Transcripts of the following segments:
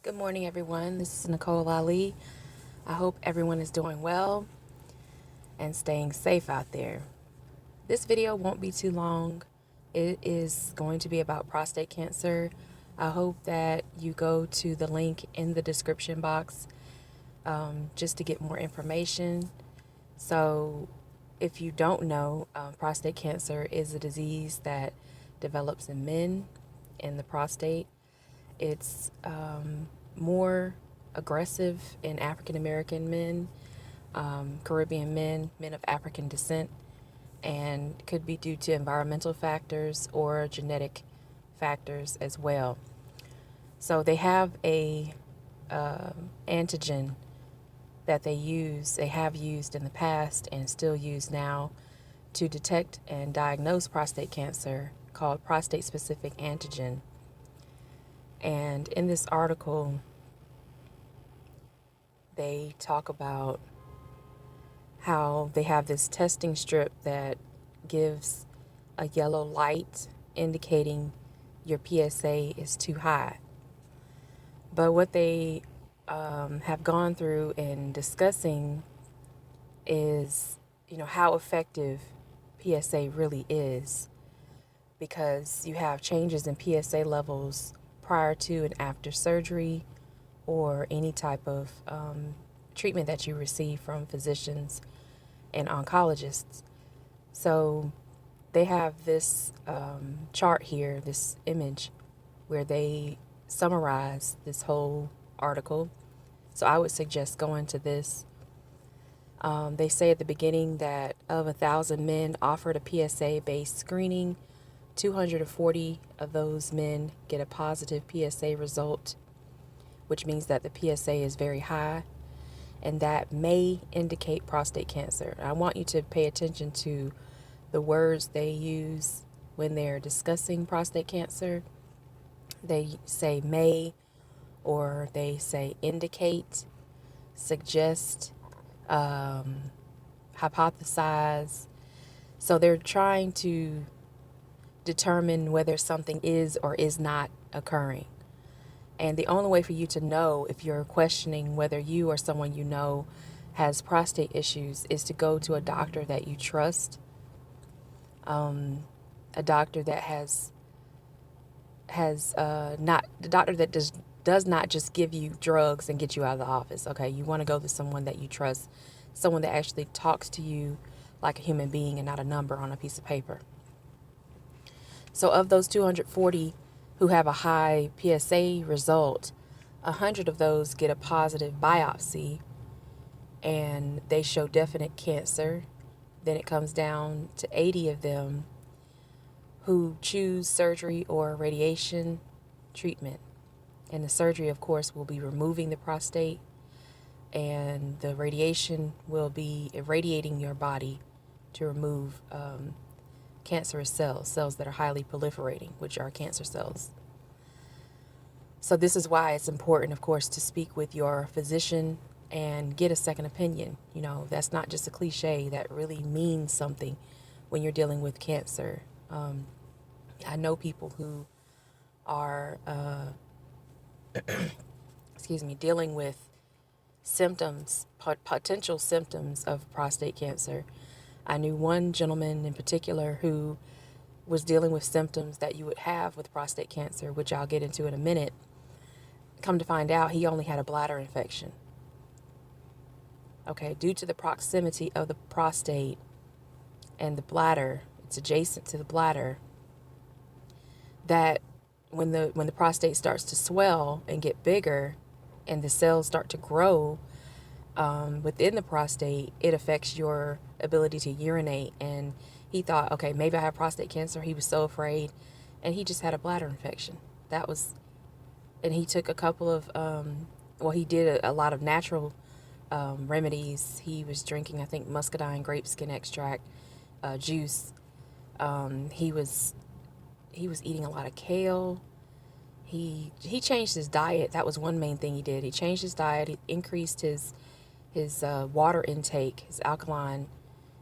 Good morning, everyone. This is Nicole Ali. I hope everyone is doing well and staying safe out there. This video won't be too long. It is going to be about prostate cancer. I hope that you go to the link in the description box just to get more information. So, if you don't know, prostate cancer is a disease that develops in men in the prostate. It's more aggressive in African American men, Caribbean men, men of African descent, and could be due to environmental factors or genetic factors as well. So they have a antigen that they have used in the past and still use now to detect and diagnose prostate cancer called prostate specific antigen. And in this article, they talk about how they have this testing strip that gives a yellow light indicating your PSA is too high. But what they have gone through in discussing is, how effective PSA really is, because you have changes in PSA levels prior to and after surgery or any type of treatment that you receive from physicians and oncologists. So they have this chart here, this image, where they summarize this whole article. So I would suggest going to this. They say at the beginning that of 1,000 men offered a PSA-based screening, 240 of those men get a positive PSA result, which means that the PSA is very high, and that may indicate prostate cancer. I want you to pay attention to the words they use when they're discussing prostate cancer. They say may, or they say indicate, suggest, hypothesize. So they're trying to determine whether something is or is not occurring. And the only way for you to know if you're questioning whether you or someone you know has prostate issues is to go to a doctor that you trust, a doctor that has not the doctor that does not just give you drugs and get you out of the office. Okay, you want to go to someone that you trust, someone that actually talks to you like a human being and not a number on a piece of paper. So of those 240 who have a high PSA result, 100 of those get a positive biopsy and they show definite cancer. Then it comes down to 80 of them who choose surgery or radiation treatment. And the surgery, of course, will be removing the prostate, and the radiation will be irradiating your body to remove cancerous cells that are highly proliferating, which are cancer cells. So this is why it's important, of course, to speak with your physician and get a second opinion. That's not just a cliche. That really means something when you're dealing with cancer. I know people who are, dealing with symptoms, potential symptoms of prostate cancer. I knew one gentleman in particular who was dealing with symptoms that you would have with prostate cancer, which I'll get into in a minute. Come to find out, he only had a bladder infection. Okay, due to the proximity of the prostate and the bladder, it's adjacent to the bladder, that when the prostate starts to swell and get bigger and the cells start to grow within the prostate, it affects your ability to urinate. And he thought, okay, maybe I have prostate cancer. He was so afraid, and he just had a bladder infection. And he took a couple of, he did a lot of natural remedies. He was drinking, I think, muscadine grape skin extract juice. He was eating a lot of kale. He changed his diet. That was one main thing he did. He changed his diet. He increased his water intake, his alkaline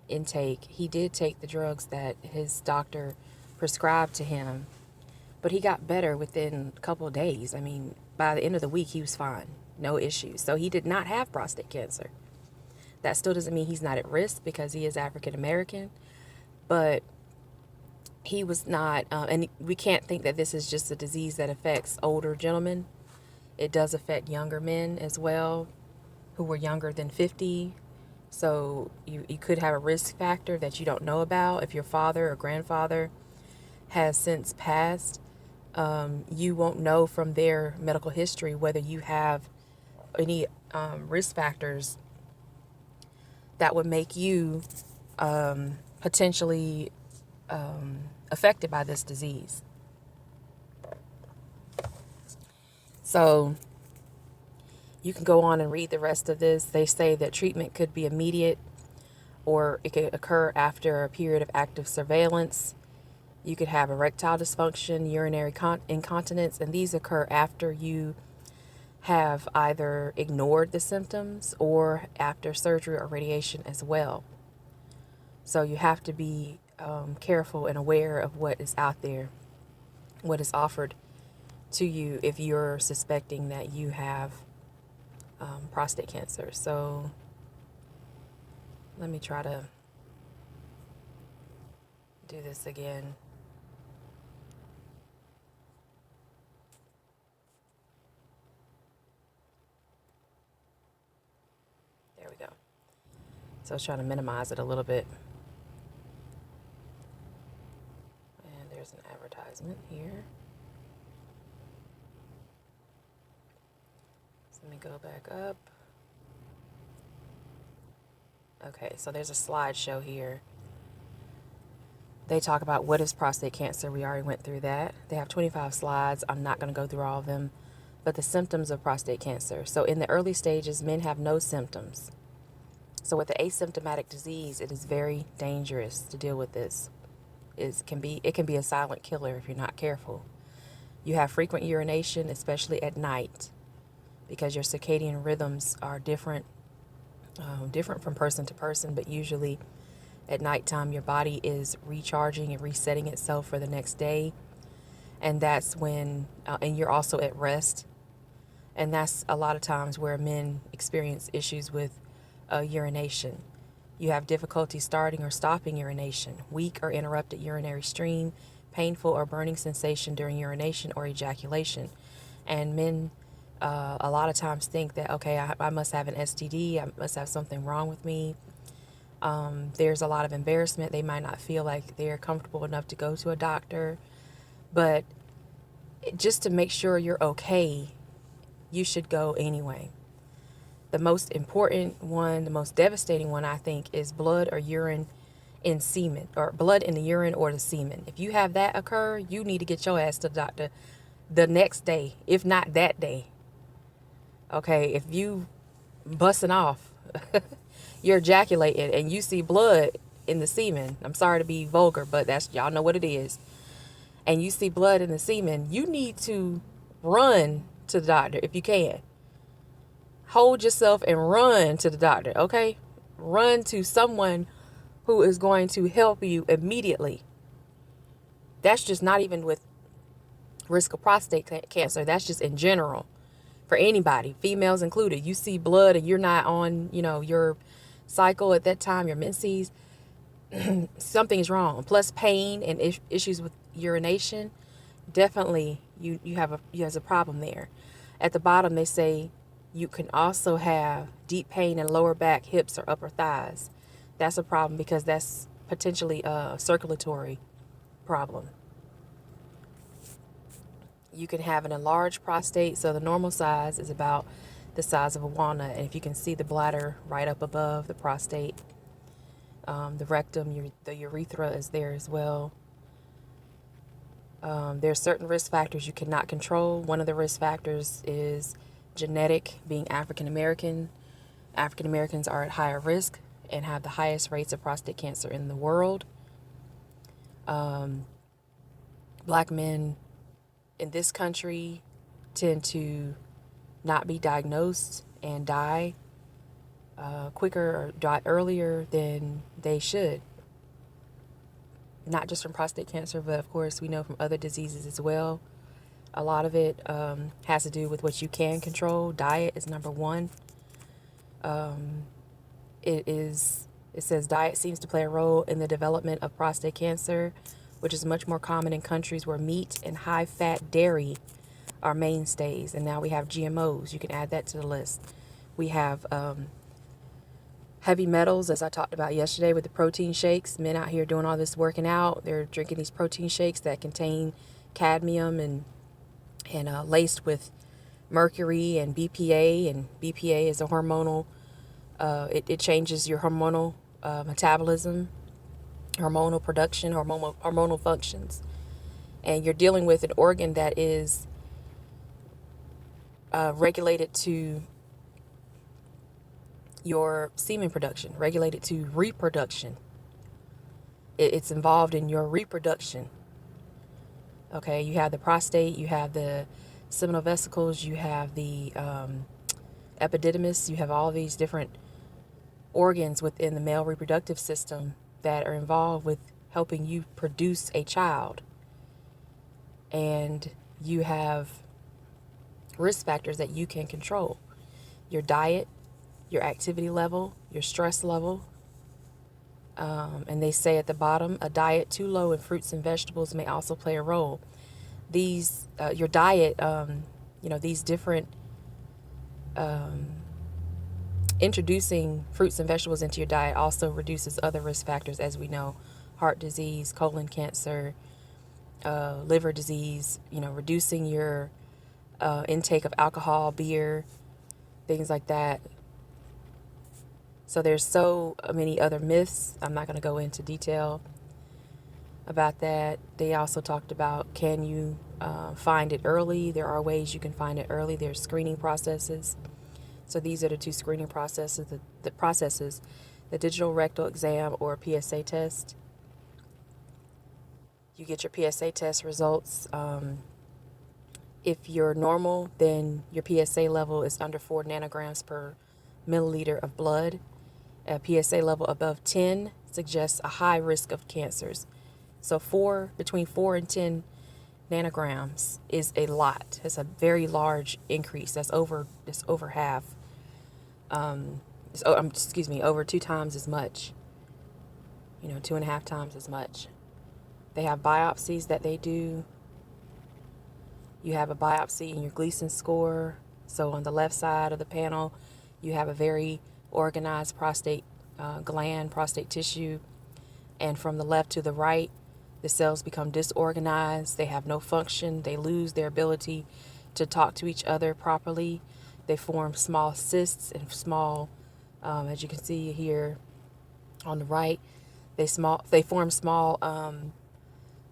intake. He did take the drugs that his doctor prescribed to him, but he got better within a couple of days. I mean, by the end of the week, he was fine. No issues. So he did not have prostate cancer. That still doesn't mean he's not at risk because he is African American, but he was not, and we can't think that this is just a disease that affects older gentlemen. It does affect younger men as well who were younger than 50. So you could have a risk factor that you don't know about. If your father or grandfather has since passed, you won't know from their medical history whether you have any risk factors that would make you potentially affected by this disease. So you can go on and read the rest of this. They say that treatment could be immediate or it could occur after a period of active surveillance. You could have erectile dysfunction, urinary incontinence, and these occur after you have either ignored the symptoms or after surgery or radiation as well. So you have to be careful and aware of what is out there, what is offered to you if you're suspecting that you have prostate cancer. So let me try to do this again. There we go. So I was trying to minimize it a little bit. And there's an advertisement here. So let me go back up. Okay, so there's a slideshow here. They talk about what is prostate cancer. We already went through that. They have 25 slides. I'm not going to go through all of them. But the symptoms of prostate cancer. So in the early stages, men have no symptoms. So with the asymptomatic disease, it is very dangerous to deal with this. It can be a silent killer if you're not careful. You have frequent urination, especially at night, because your circadian rhythms are different from person to person, but usually at nighttime your body is recharging and resetting itself for the next day, and that's when and you're also at rest, and that's a lot of times where men experience issues with urination. You have difficulty starting or stopping urination, weak or interrupted urinary stream, painful or burning sensation during urination or ejaculation. And men a lot of times think that, okay, I must have an STD, I must have something wrong with me. There's a lot of embarrassment. They might not feel like they're comfortable enough to go to a doctor. But just to make sure you're okay, you should go anyway. The most important one, the most devastating one, I think, is blood or urine in semen, or blood in the urine or the semen. If you have that occur, you need to get your ass to the doctor the next day, if not that day. Okay, if you busting off, you're ejaculating and you see blood in the semen, I'm sorry to be vulgar, but that's, y'all know what it is, and you see blood in the semen, you need to run to the doctor if you can. Hold yourself and run to the doctor, okay? Run to someone who is going to help you immediately. That's just not even with risk of prostate cancer. That's just in general for anybody, females included. You see blood and you're not on, your cycle at that time, your menses, something is wrong. Plus pain and issues with urination, definitely you have a problem there. At the bottom, they say you can also have deep pain in lower back, hips, or upper thighs. That's a problem because that's potentially a circulatory problem. You can have an enlarged prostate. So the normal size is about the size of a walnut. And if you can see the bladder right up above the prostate, the rectum, the urethra is there as well. There are certain risk factors you cannot control. One of the risk factors is genetic, being African American. African Americans are at higher risk and have the highest rates of prostate cancer in the world. Black men in this country tend to not be diagnosed and die quicker or die earlier than they should. Not just from prostate cancer, but of course we know from other diseases as well. A lot of it has to do with what you can control. Diet is number one. It says diet seems to play a role in the development of prostate cancer, which is much more common in countries where meat and high fat dairy are mainstays. And now we have GMOs. You can add that to the list. We have heavy metals, as I talked about yesterday with the protein shakes. Men out here doing all this working out, they're drinking these protein shakes that contain cadmium and laced with mercury and BPA. And BPA is a hormonal, it changes your hormonal metabolism, hormonal production, hormonal functions. And you're dealing with an organ that is regulated to your semen production, regulated to reproduction. It's involved in your reproduction. Okay, you have the prostate, you have the seminal vesicles, you have the epididymis, you have all these different organs within the male reproductive system that are involved with helping you produce a child. And you have risk factors that you can control: your diet, your activity level, your stress level. And they say at the bottom, a diet too low in fruits and vegetables may also play a role. These, your diet, these different, introducing fruits and vegetables into your diet also reduces other risk factors, as we know: heart disease, colon cancer, liver disease, reducing your intake of alcohol, beer, things like that. So there's so many other myths. I'm not going to go into detail about that. They also talked about, can you find it early? There are ways you can find it early. There's screening processes. So these are the two screening processes, the digital rectal exam or PSA test. You get your PSA test results. If you're normal, then your PSA level is under 4 nanograms per milliliter of blood. A PSA level above 10 suggests a high risk of cancers. So between 4 and 10 nanograms is a lot. It's a very large increase. That's over half. Over 2 times as much. 2.5 times as much. They have biopsies that they do. You have a biopsy in your Gleason score. So on the left side of the panel, you have a very organized prostate gland, prostate tissue. And from the left to the right, the cells become disorganized. They have no function. They lose their ability to talk to each other properly. They form small cysts and small, as you can see here on the right, they form small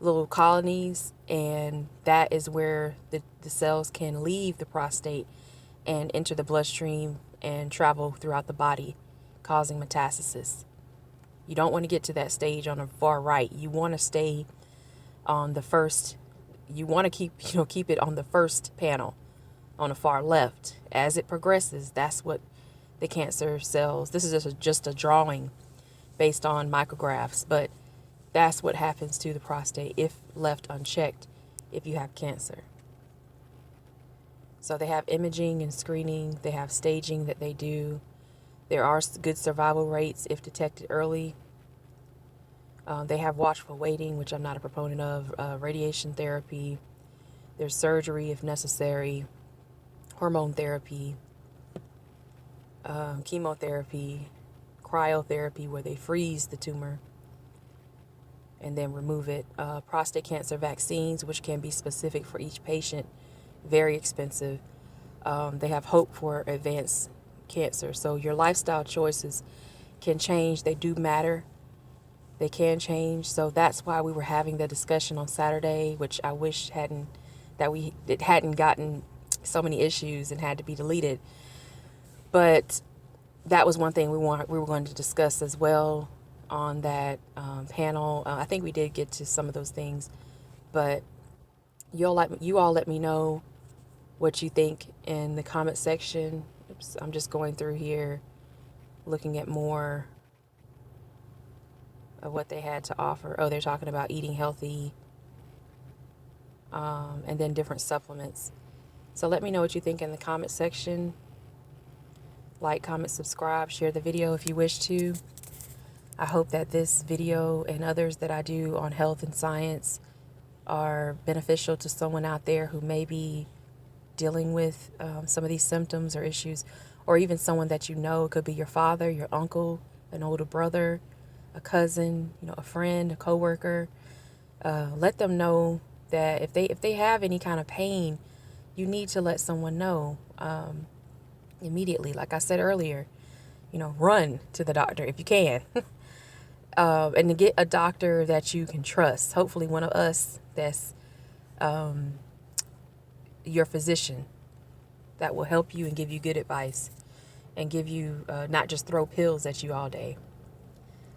little colonies, and that is where the cells can leave the prostate and enter the bloodstream and travel throughout the body, causing metastasis. You don't want to get to that stage on the far right. You want to stay on the first. You want to keep it on the first panel, on the far left. As it progresses, that's what the cancer cells. This is just a drawing based on micrographs, but that's what happens to the prostate if left unchecked, if you have cancer. So they have imaging and screening. They have staging that they do. There are good survival rates if detected early. They have watchful waiting, which I'm not a proponent of, radiation therapy. There's surgery if necessary, hormone therapy, chemotherapy, cryotherapy, where they freeze the tumor and then remove it. Prostate cancer vaccines, which can be specific for each patient, very expensive. They have hope for advanced cancer. So your lifestyle choices can change. They do matter. They can change. So that's why we were having the discussion on Saturday, which I wish it hadn't gotten so many issues and had to be deleted. But that was one thing we were going to discuss as well on that panel. I think we did get to some of those things, but you all let me know what you think in the comment section. Oops, I'm just going through here, looking at more of what they had to offer. Oh, they're talking about eating healthy. and then different supplements. So let me know what you think in the comment section. Like, comment, subscribe, share the video if you wish to. I hope that this video and others that I do on health and science are beneficial to someone out there who may be dealing with some of these symptoms or issues, or even someone that you know. It could be your father, your uncle, an older brother, a cousin, a friend, a coworker. Let them know that if they have any kind of pain, you need to let someone know immediately. Like I said earlier, run to the doctor if you can. And to get a doctor that you can trust. Hopefully one of us that's your physician that will help you and give you good advice and give you not just throw pills at you all day.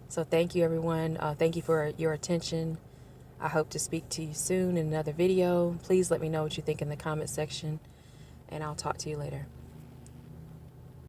So thank you, everyone. Thank you for your attention. I hope to speak to you soon in another video. Please let me know what you think in the comment section, and I'll talk to you later.